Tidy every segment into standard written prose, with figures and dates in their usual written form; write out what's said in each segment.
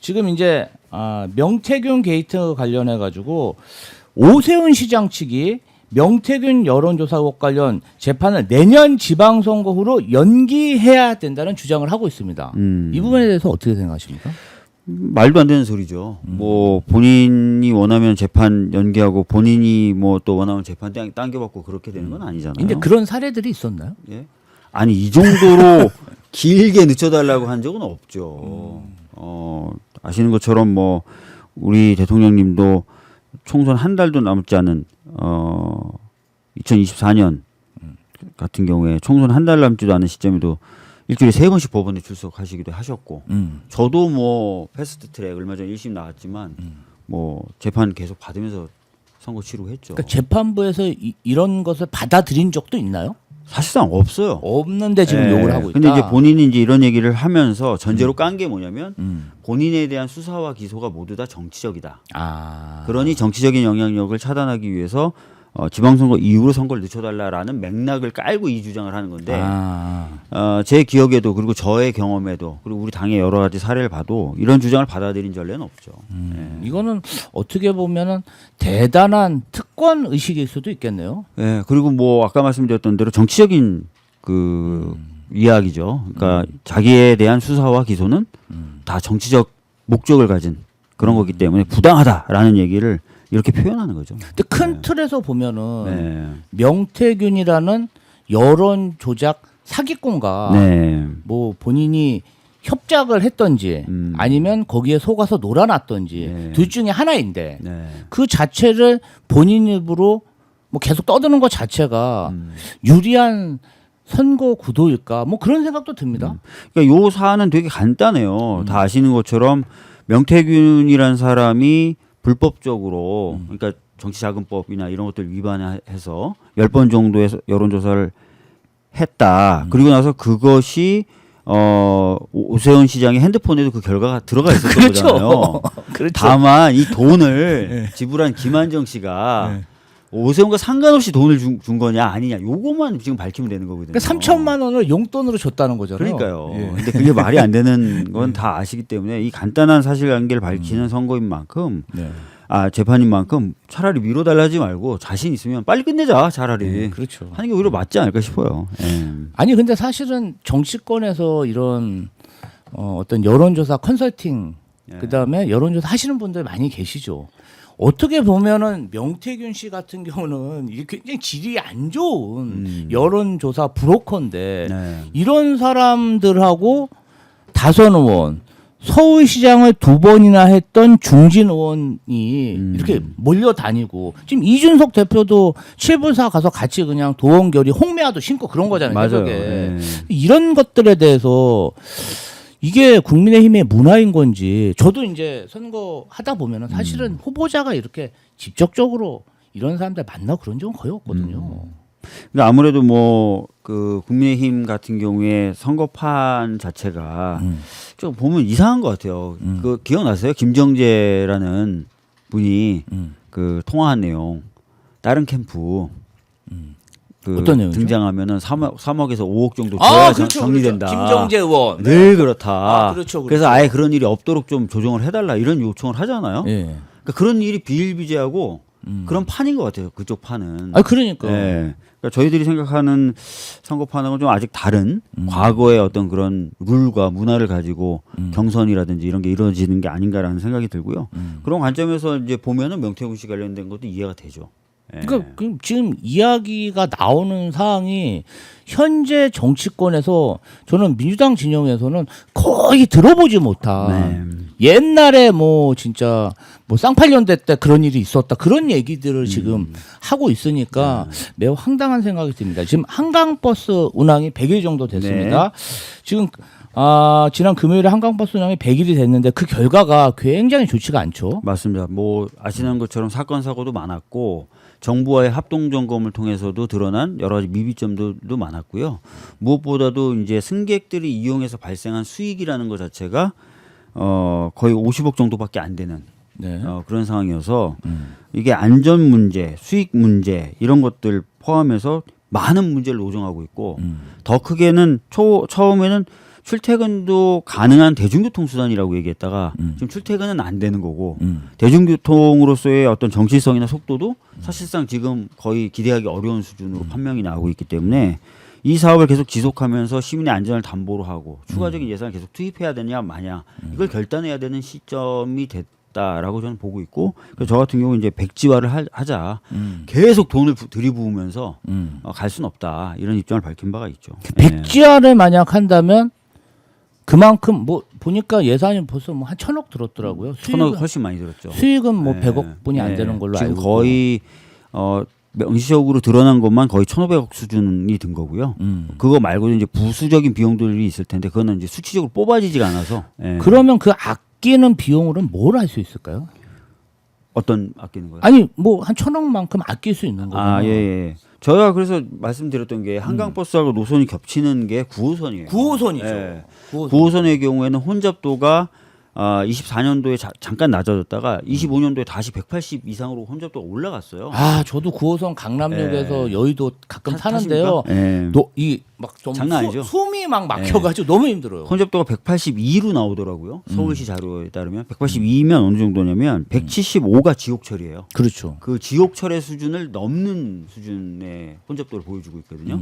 지금 이제 명태균 게이트 관련해 가지고 오세훈 시장 측이 명태균 여론조사국 관련 재판을 내년 지방선거 후로 연기해야 된다는 주장을 하고 있습니다. 이 부분에 대해서 어떻게 생각하십니까? 말도 안 되는 소리죠. 뭐 본인이 원하면 재판 연기하고 본인이 뭐 또 원하면 재판 당겨받고 그렇게 되는 건 아니잖아요. 근데 그런 사례들이 있었나요? 예? 아니 이 정도로 길게 늦춰달라고 한 적은 없죠. 아시는 것처럼 뭐 우리 대통령님도 총선 한 달도 남지 않은 2024년 같은 경우에 총선 한 달 남지도 않은 시점에도 일주일에 3번씩 법원에 출석하시기도 하셨고, 저도 뭐 패스트트랙 얼마 전에 1심 나왔지만 뭐 재판 계속 받으면서 선거 치르고 했죠. 그러니까 재판부에서 이런 것을 받아들인 적도 있나요? 사실상 없어요. 없는데 지금 예. 욕을 하고 있다. 근데 이제 본인이 이제 이런 얘기를 하면서 전제로 깐 게 뭐냐면 본인에 대한 수사와 기소가 모두 다 정치적이다. 그러니 정치적인 영향력을 차단하기 위해서 지방선거 이후로 선거를 늦춰달라라는 맥락을 깔고 이 주장을 하는 건데 제 기억에도 그리고 저의 경험에도 그리고 우리 당의 여러 가지 사례를 봐도 이런 주장을 받아들인 전례는 없죠. 이거는 어떻게 보면은 대단한 특권 의식일 수도 있겠네요. 예, 그리고 뭐 아까 말씀드렸던 대로 정치적인 그 이야기죠. 그러니까 자기에 대한 수사와 기소는 다 정치적 목적을 가진 그런 거기 때문에 부당하다라는 얘기를 이렇게 표현하는 거죠. 근데 큰 틀에서 보면은 네. 명태균이라는 여론 조작 사기꾼과 네. 뭐 본인이 협작을 했던지 아니면 거기에 속아서 놀아놨던지 네. 둘 중에 하나인데 네. 그 자체를 본인 입으로 뭐 계속 떠드는 것 자체가 유리한 선거 구도일까 뭐 그런 생각도 듭니다. 그러니까 요 사안은 되게 간단해요. 다 아시는 것처럼 명태균이라는 사람이 불법적으로 그러니까 정치자금법이나 이런 것들 위반해서 10번 정도의 여론조사를 했다. 그리고 나서 그것이 오세훈 시장의 핸드폰에도 그 결과가 들어가 있었던 그렇죠. 거잖아요. 그렇죠. 다만 이 돈을 지불한 김한정 씨가 오세훈과 상관없이 돈을 준 거냐 아니냐 요것만 지금 밝히면 되는 거거든요. 그러니까 3천만 원을 용돈으로 줬다는 거잖아요. 그러니까요. 예. 근데 그게 말이 안 되는 건 다 아시기 때문에 이 간단한 사실관계를 밝히는 선거인 만큼 네. 재판인 만큼 차라리 미뤄달라지 말고 자신 있으면 빨리 끝내자 차라리. 그렇죠. 하는 게 오히려 맞지 않을까 싶어요. 예. 아니 근데 사실은 정치권에서 이런 어떤 여론조사 컨설팅 그다음에 여론조사 하시는 분들 많이 계시죠. 어떻게 보면은 명태균 씨 같은 경우는 이게 굉장히 질이 안 좋은 여론조사 브로커인데 네. 이런 사람들하고 다선 의원 서울시장을 2번이나 했던 중진 의원이 이렇게 몰려다니고 지금 이준석 대표도 7불사 가서 같이 그냥 도원결이 홍매화도 신고 그런 거잖아요. 맞아요. 새벽에. 이런 것들에 대해서 이게 국민의힘의 문화인 건지 저도 이제 선거 하다 보면은 사실은 후보자가 이렇게 직접적으로 이런 사람들 만나고 그런 적은 거의 없거든요. 그러니까 아무래도 뭐 그 국민의힘 같은 경우에 선거판 자체가 좀 보면 이상한 것 같아요. 그 기억나세요? 김정재라는 분이 그 통화한 내용 다른 캠프 그 어떤 내용이죠? 등장하면은 3억에서 5억 정도 줘야 그렇죠, 정리된다. 그렇죠. 김정재 의원. 늘 그렇다. 그렇죠. 그래서 아예 그런 일이 없도록 좀 조정을 해달라 이런 요청을 하잖아요. 예. 그러니까 그런 일이 비일비재하고 그런 판인 것 같아요. 그쪽 판은. 그러니까. 예. 그러니까 저희들이 생각하는 선거판하고는 좀 아직 다른 과거의 어떤 그런 룰과 문화를 가지고 경선이라든지 이런 게 이루어지는 게 아닌가라는 생각이 들고요. 그런 관점에서 이제 보면은 명태균 씨 관련된 것도 이해가 되죠. 예. 그러니까 지금 이야기가 나오는 사항이 현재 정치권에서 저는 민주당 진영에서는 거의 들어보지 못한 옛날에 뭐 진짜 뭐 쌍팔년대 때 그런 일이 있었다 그런 얘기들을 지금 하고 있으니까 매우 황당한 생각이 듭니다. 지금 한강버스 운항이 100일 정도 됐습니다. 지금 지난 금요일에 한강버스 운항이 100일이 됐는데 그 결과가 굉장히 좋지가 않죠. 맞습니다. 뭐 아시는 것처럼 사건 사고도 많았고 정부와의 합동 점검을 통해서도 드러난 여러 가지 미비점도 많았고요. 무엇보다도 이제 승객들이 이용해서 발생한 수익이라는 것 자체가 거의 50억 정도밖에 안 되는 그런 상황이어서 이게 안전 문제, 수익 문제 이런 것들 포함해서 많은 문제를 노정하고 있고 더 크게는 처음에는 출퇴근도 가능한 대중교통 수단이라고 얘기했다가 지금 출퇴근은 안 되는 거고 대중교통으로서의 어떤 정치성이나 속도도 사실상 지금 거의 기대하기 어려운 수준으로 판명이 나오고 있기 때문에 이 사업을 계속 지속하면서 시민의 안전을 담보로 하고 추가적인 예산을 계속 투입해야 되냐 마냐 이걸 결단해야 되는 시점이 됐다라고 저는 보고 있고 그래서 저 같은 경우 이제 백지화를 하자 계속 돈을 들이부으면서 갈 수는 없다 이런 입장을 밝힌 바가 있죠. 백지화를 만약 한다면 그만큼 뭐 보니까 예산이 벌써 뭐 한 1,000억 들었더라고요. 1,000억 훨씬 많이 들었죠. 수익은 뭐 100억 분이 안 되는 걸로 지금 알고 거의 명시적으로 드러난 것만 거의 1,500억 수준이 든 거고요. 그거 말고도 이제 부수적인 비용들이 있을 텐데 그거는 이제 수치적으로 뽑아지지가 않아서. 그러면 그 아끼는 비용으로는 뭘 할 수 있을까요? 어떤 아끼는 거요? 아니 뭐 한 1,000억만큼 아낄 수 있는 거죠. 예. 저희가 그래서 말씀드렸던 게 한강버스하고 노선이 겹치는 게 9호선이에요. 9호선이죠. 예. 9호선의 경우에는 혼잡도가 24년도에 잠깐 낮아졌다가 25년도에 다시 180 이상으로 혼잡도가 올라갔어요. 저도 9호선 강남역에서 여의도 가끔 타는데요. 이막 장난 아니죠. 숨이 막 막혀가지고 너무 힘들어요. 혼잡도가 182로 나오더라고요. 서울시 자료에 따르면 182면 어느 정도냐면 175가 지옥철이에요. 그렇죠. 그 지옥철의 수준을 넘는 수준의 혼잡도를 보여주고 있거든요.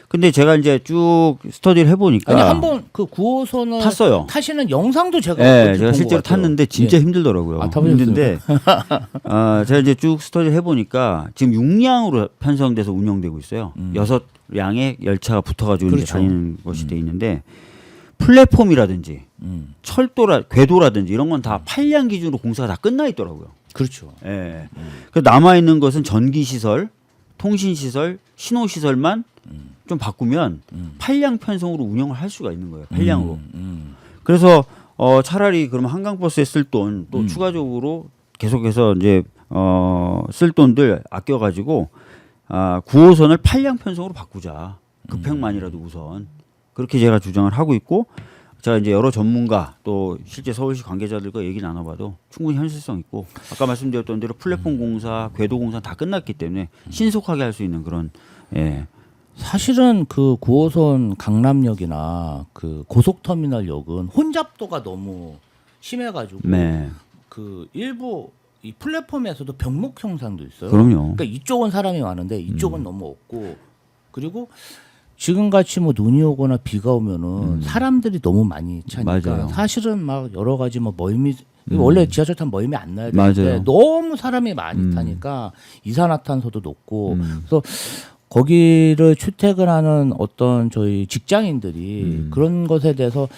근데 제가 이제 쭉 스터디를 해보니까 한번 그 9호선을 탔어요. 타시는 영상도 제가 제가 실제로 탔는데 진짜 힘들더라고요. 힘든데 제가 이제 쭉 스터디를 해보니까 지금 6량으로 편성돼서 운영되고 있어요. 6량의 열차가 붙어가지고 그렇죠. 이제 다니는 것이 돼 있는데 플랫폼이라든지 궤도라든지 이런 건 다 8량 기준으로 공사가 다 끝나 있더라고요. 그렇죠. 그 남아 있는 것은 전기 시설, 통신 시설, 신호 시설만 좀 바꾸면 8량 편성으로 운영을 할 수가 있는 거예요. 8량으로. 그래서 차라리 그러면 한강버스에 쓸 돈 또 추가적으로 계속해서 이제 쓸 돈들 아껴가지고 9호선을 8량 편성으로 바꾸자. 급행만이라도 우선 그렇게 제가 주장을 하고 있고 제가 이제 여러 전문가 또 실제 서울시 관계자들과 얘기 나눠봐도 충분히 현실성 있고 아까 말씀드렸던 대로 플랫폼 공사, 궤도 공사 다 끝났기 때문에 신속하게 할 수 있는 그런 사실은 그 9호선 강남역이나 그 고속터미널역은 혼잡도가 너무 심해가지고 그 일부 이 플랫폼에서도 병목 형상도 있어요. 그럼요. 그러니까 이쪽은 사람이 많은데 이쪽은 너무 없고 그리고 지금 같이 뭐 눈이 오거나 비가 오면은 사람들이 너무 많이 차니까 맞아요. 사실은 막 여러 가지 뭐 멀미 원래 지하철 타면 멀미 안 나야 되는데 너무 사람이 많이 타니까 이산화탄소도 높고 그래서 거기를 출퇴근하는 어떤 저희 직장인들이 그런 것에 대해서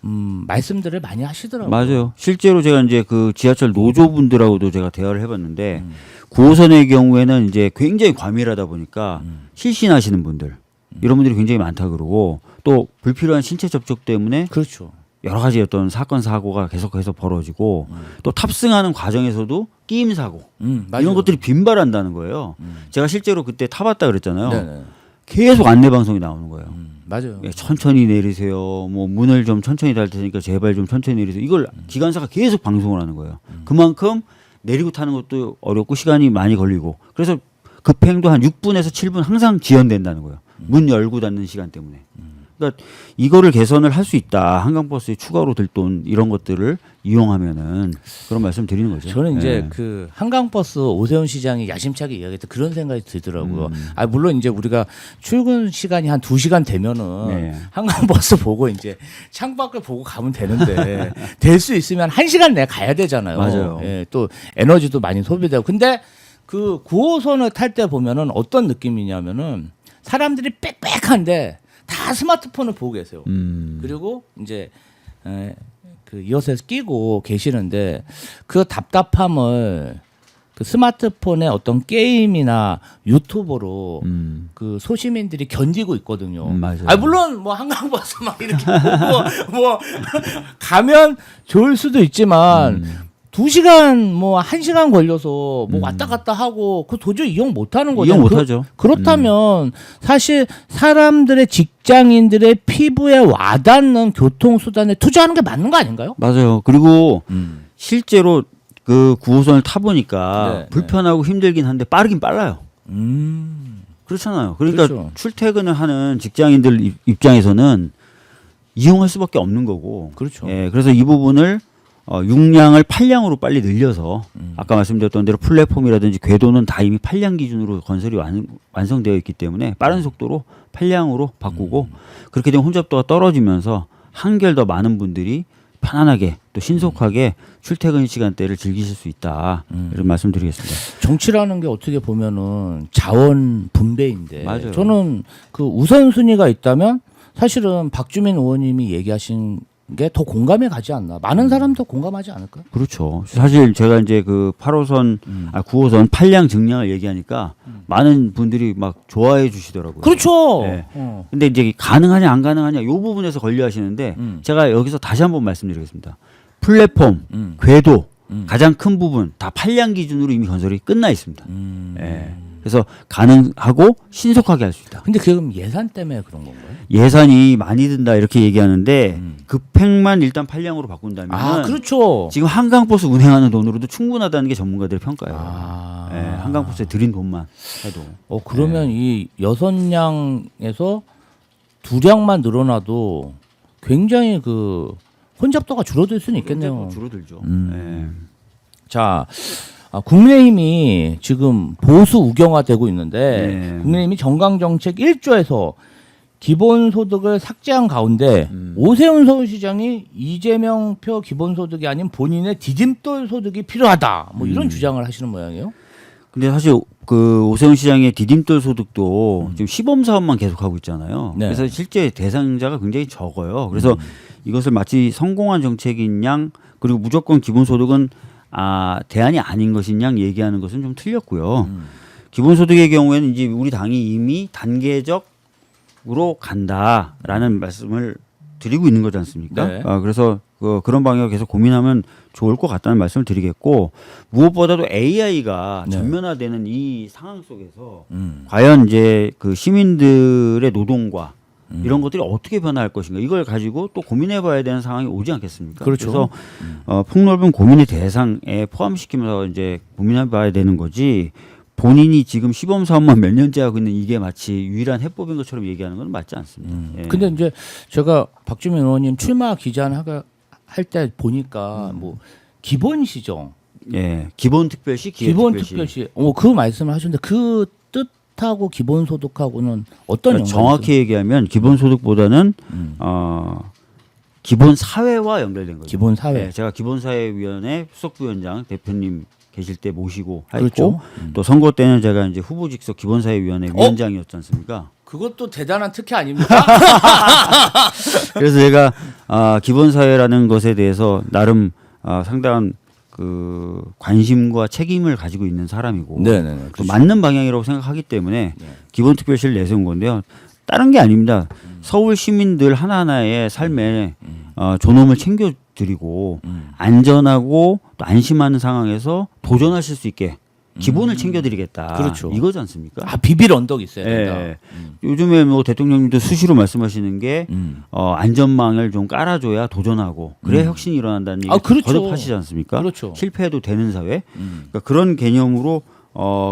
말씀들을 많이 하시더라고요. 맞아요. 실제로 제가 이제 그 지하철 노조분들하고도 제가 대화를 해봤는데 9호선의 경우에는 이제 굉장히 과밀하다 보니까 실신하시는 분들 이런 분들이 굉장히 많다 그러고 또 불필요한 신체 접촉 때문에 그렇죠. 여러 가지 어떤 사건 사고가 계속해서 벌어지고 또 탑승하는 과정에서도 끼임 사고 이런 것들이 빈발한다는 거예요. 제가 실제로 그때 타봤다 그랬잖아요. 네네. 계속 안내 방송이 나오는 거예요. 맞아요. 천천히 내리세요. 뭐 문을 좀 천천히 달 테니까 제발 좀 천천히 내리세요. 이걸 기관사가 계속 방송을 하는 거예요. 그만큼 내리고 타는 것도 어렵고 시간이 많이 걸리고 그래서 급행도 한 6분에서 7분 항상 지연된다는 거예요. 문 열고 닫는 시간 때문에. 그러니까 이거를 개선을 할 수 있다. 한강버스에 추가로 들 돈 이런 것들을 이용하면은 그런 말씀 드리는 거죠. 저는 이제 그 한강버스 오세훈 시장이 야심차게 이야기했던 그런 생각이 들더라고요. 물론 이제 우리가 출근 시간이 한 2시간 되면은 한강버스 보고 이제 창밖을 보고 가면 되는데 될 수 있으면 1시간 내에 가야 되잖아요. 맞아요. 또 에너지도 많이 소비되고. 근데 그 9호선을 탈 때 보면은 어떤 느낌이냐면은 사람들이 빽빽한데 다 스마트폰을 보고 계세요. 그리고 이제 그 이어서에서 끼고 계시는데 그 답답함을 그 스마트폰의 어떤 게임이나 유튜버로 그 소시민들이 견디고 있거든요. 맞아요. 물론 뭐 한강버스 막 이렇게 보고 뭐 가면 좋을 수도 있지만 2시간 뭐 1시간 걸려서 뭐 왔다 갔다 하고 그 도저히 이용 못 하는 거죠. 이용 못 하죠. 그렇다면 사실 사람들의 직장인들의 피부에 와닿는 교통수단에 투자하는 게 맞는 거 아닌가요? 맞아요. 그리고 실제로 그 9호선을 타보니까 불편하고 힘들긴 한데 빠르긴 빨라요. 그렇잖아요. 그러니까 그렇죠. 출퇴근을 하는 직장인들 입장에서는 이용할 수밖에 없는 거고. 그렇죠. 예, 그래서 이 부분을 6량을 8량으로 빨리 늘려서 아까 말씀드렸던 대로 플랫폼이라든지 궤도는 다 이미 8량 기준으로 건설이 완성되어 있기 때문에 빠른 속도로 8량으로 바꾸고 그렇게 되면 혼잡도가 떨어지면서 한결 더 많은 분들이 편안하게 또 신속하게 출퇴근 시간대를 즐기실 수 있다. 이런 말씀드리겠습니다. 정치라는 게 어떻게 보면은 자원 분배인데 맞아요. 저는 그 우선순위가 있다면 사실은 박주민 의원님이 얘기하신 게 더 공감에 가지 않나. 많은 사람도 공감하지 않을까요? 그렇죠. 사실 제가 이제 그 8호선, 9호선 8량 증량을 얘기하니까 많은 분들이 막 좋아해 주시더라고요. 그렇죠. 네. 근데 이제 가능하냐 안 가능하냐 이 부분에서 권리하시는데 제가 여기서 다시 한번 말씀드리겠습니다. 플랫폼, 궤도 가장 큰 부분 다 8량 기준으로 이미 건설이 끝나 있습니다. 예. 그래서 가능하고 신속하게 할 수 있다. 근데 그럼 예산 때문에 그런 건가요? 예산이 많이 든다 이렇게 얘기하는데 급행만 일단 8량으로 바꾼다면 아, 그렇죠. 지금 한강버스 운행하는 돈으로도 충분하다는 게 전문가들의 평가예요. 아. 예, 한강버스에 들인 돈만 해도. 그러면 이 6량에서 2량만 늘어나도 굉장히 그 혼잡도가 줄어들 수는 있겠네요. 줄어들죠. 자, 국민의힘이 지금 보수 우경화되고 있는데 국민의힘이 정강정책 1조에서 기본소득을 삭제한 가운데 오세훈 서울시장이 이재명 표 기본소득이 아닌 본인의 디딤돌 소득이 필요하다. 뭐 이런 주장을 하시는 모양이에요. 근데 사실 그 오세훈 시장의 디딤돌 소득도 지금 시범 사업만 계속하고 있잖아요. 네. 그래서 실제 대상자가 굉장히 적어요. 그래서 이것을 마치 성공한 정책인 양 그리고 무조건 기본소득은 대안이 아닌 것인 양 얘기하는 것은 좀 틀렸고요. 기본소득의 경우에는 이제 우리 당이 이미 단계적으로 간다라는 말씀을 드리고 있는 거지 않습니까? 네. 그래서 그런 방향을 계속 고민하면 좋을 것 같다는 말씀을 드리겠고 무엇보다도 AI가 네. 전면화되는 이 상황 속에서 과연 이제 그 시민들의 노동과 이런 것들이 어떻게 변화할 것인가 이걸 가지고 또 고민해봐야 되는 상황이 오지 않겠습니까? 그렇죠. 그래서 폭넓은 고민의 대상에 포함시키면서 이제 고민해봐야 되는 거지. 본인이 지금 시범 사업만 몇 년째 하고 있는 이게 마치 유일한 해법인 것처럼 얘기하는 건 맞지 않습니다. 예. 근데 이제 제가 박주민 의원님 출마 기자할 때 보니까 뭐 기본 시정, 예, 기본 특별시, 기본 특별시, 그 말씀을 하셨는데 그 뜻하고 기본 소득하고는 어떤 연관이 정확히 있어요? 얘기하면 기본 소득보다는 기본 사회와 연결된 거죠. 기본 사회. 예, 제가 기본사회위원회 수석부위원장 대표님 계실 때 모시고 했고 그렇죠. 또 선거 때는 제가 이제 후보직속 기본사회위원회 위원장이었지 않습니까? 그것도 대단한 특혜 아닙니까? 그래서 제가 기본사회라는 것에 대해서 나름 상당한 그 관심과 책임을 가지고 있는 사람이고 네네네. 또 맞는 방향이라고 생각하기 때문에 기본특별시를 내세운 건데요. 다른 게 아닙니다. 서울 시민들 하나하나의 삶에 존엄을 챙겨드리고 안전하고 또 안심하는 상황에서 도전하실 수 있게 기본을 챙겨드리겠다. 그렇죠. 이거지 않습니까? 비빌 언덕이 있어야 된다. 예. 요즘에 뭐 대통령님도 수시로 말씀하시는 게 안전망을 좀 깔아줘야 도전하고 그래야 혁신이 일어난다는 얘기 그렇죠. 거듭하시지 않습니까? 그렇죠. 실패해도 되는 사회. 그러니까 그런 개념으로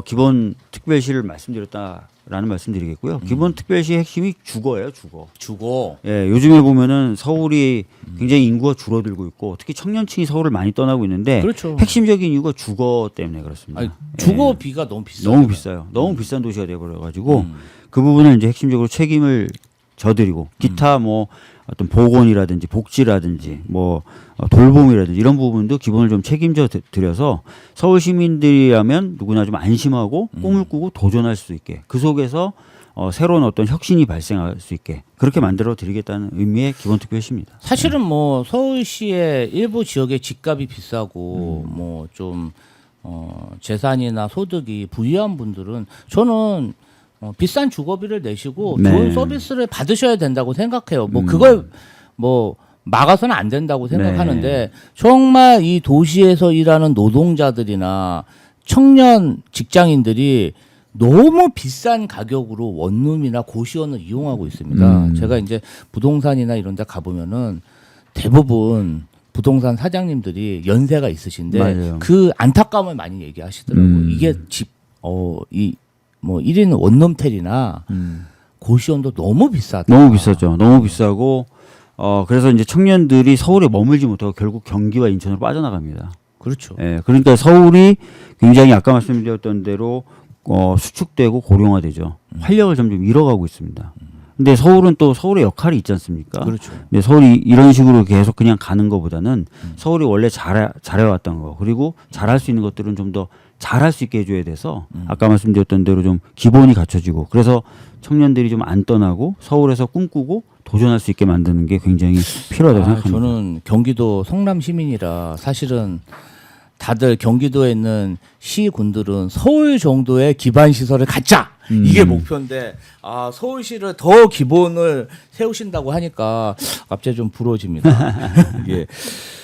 기본 특별시를 말씀드렸다라는 말씀드리겠고요. 기본 특별시의 핵심이 주거예요, 주거. 예, 요즘에 보면은 서울이 굉장히 인구가 줄어들고 있고 특히 청년층이 서울을 많이 떠나고 있는데 그렇죠. 핵심적인 이유가 주거 때문에 그렇습니다. 아니, 주거비가 너무 비싸요. 너무 비싸요. 너무 비싼 도시가 돼버려가지고 그 부분을 이제 핵심적으로 책임을 져드리고 기타 뭐 어떤 보건이라든지 복지라든지 뭐 돌봄이라든지 이런 부분도 기본을 좀 책임져 드려서 서울 시민들이라면 누구나 좀 안심하고 꿈을 꾸고 도전할 수 있게 그 속에서 새로운 어떤 혁신이 발생할 수 있게 그렇게 만들어 드리겠다는 의미의 기본특별시입니다. 사실은 뭐 서울시의 일부 지역의 집값이 비싸고 뭐 좀 재산이나 소득이 부유한 분들은 저는 비싼 주거비를 내시고 네. 좋은 서비스를 받으셔야 된다고 생각해요. 뭐 그걸 뭐 막아서는 안 된다고 생각하는데 네. 정말 이 도시에서 일하는 노동자들이나 청년 직장인들이 너무 비싼 가격으로 원룸이나 고시원을 이용하고 있습니다. 제가 이제 부동산이나 이런 데 가보면은 대부분 부동산 사장님들이 연세가 있으신데 맞아요. 그 안타까움을 많이 얘기하시더라고요. 이게 뭐 1인 원룸텔이나 고시원도 너무 비싸다. 너무 비싸죠. 너무 비싸고 그래서 이제 청년들이 서울에 머물지 못하고 결국 경기와 인천으로 빠져나갑니다. 그렇죠. 예, 그러니까 서울이 굉장히 아까 말씀드렸던 대로 수축되고 고령화되죠. 활력을 점점 잃어가고 있습니다. 근데 서울은 또 서울의 역할이 있지 않습니까? 그렇죠. 근데 서울이 이런 식으로 계속 그냥 가는 것보다는 서울이 원래 잘해왔던 거 그리고 잘할 수 있는 것들은 좀 더 잘할 수 있게 해줘야 돼서 아까 말씀드렸던 대로 좀 기본이 갖춰지고 그래서 청년들이 좀 안 떠나고 서울에서 꿈꾸고 도전할 수 있게 만드는 게 굉장히 필요하다고 생각합니다. 저는 경기도 성남 시민이라 사실은 다들 경기도에 있는 시군들은 서울 정도의 기반 시설을 갖자 이게 목표인데 서울시를 더 기본을 세우신다고 하니까 갑자기 좀 부러워집니다. 이게